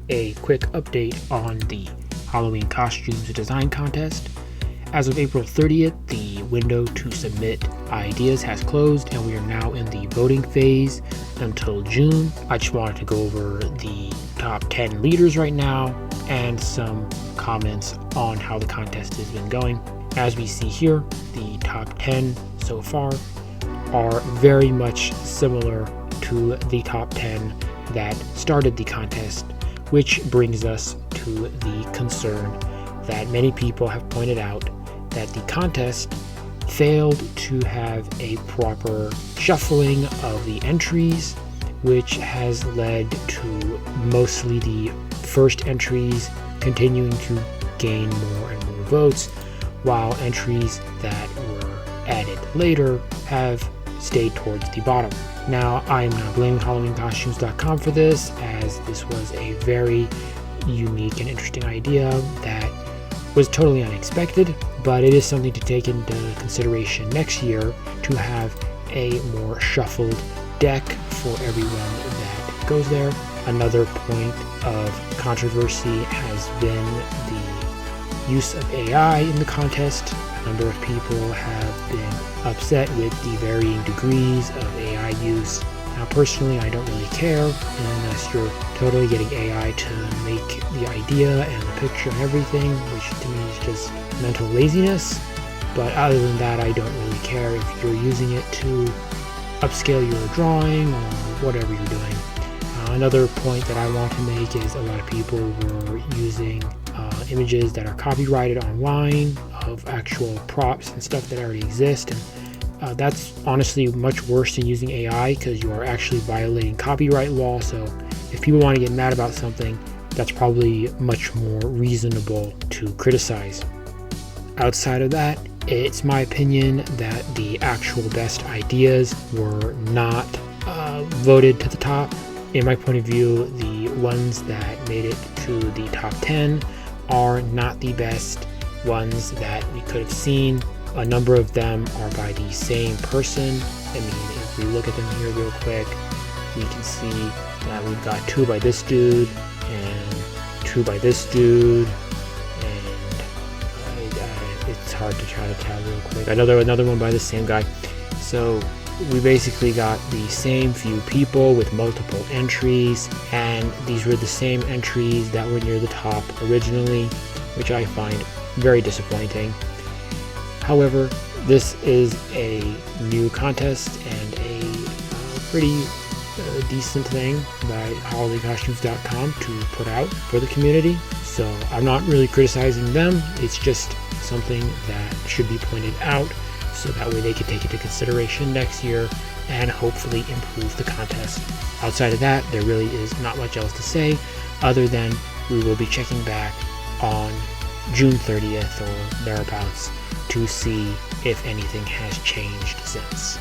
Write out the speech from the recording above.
a quick update on the Halloween costumes design contest. As of April 30th, the window to submit ideas has closed and we are now in the voting phase until June. I just wanted to go over the top 10 leaders right now and some comments on how the contest has been going. As we see here, the top 10 so far are very much similar to the top 10 that started the contest, which brings us to the concern that many people have pointed out that the contest failed to have a proper shuffling of the entries, which has led to mostly the first entries continuing to gain more and more votes, while entries that were added later have stayed towards the bottom. Now, I am not blaming Halloweencostumes.com for this, as this was a very unique and interesting idea that was totally unexpected, but it is something to take into consideration next year to have a more shuffled deck for everyone that goes there. Another point of controversy has been the use of AI in the contest. A number of people have been upset with the varying degrees of AI use. Now, personally, I don't really care unless you're totally getting AI to make the idea and the picture and everything, which to me is just mental laziness. But other than that, I don't really care if you're using it to upscale your drawing or whatever you're doing. Another point that I want to make is a lot of people were using images that are copyrighted online of actual props and stuff that already exist, and that's honestly much worse than using AI because you are actually violating copyright law. So if people want to get mad about something, that's probably much more reasonable to criticize. Outside of that, it's my opinion that the actual best ideas were not voted to the top. In my point of view, the ones that made it to the top 10 are not the best ones that we could have seen. A number of them are by the same person. I mean, if we look at them here real quick, we can see that we've got 2 by this dude and 2 by this dude, and it's hard to try to tell real quick. Another one by the same guy. So we basically got the same few people with multiple entries, and these were the same entries that were near the top originally, which I find very disappointing. However, this is a new contest and a pretty decent thing by Halloweencostumes.com to put out for the community. So I'm not really criticizing them. It's just something that should be pointed out so that way they can take it into consideration next year and hopefully improve the contest. Outside of that, there really is not much else to say other than we will be checking back on June 30th or thereabouts to see if anything has changed since.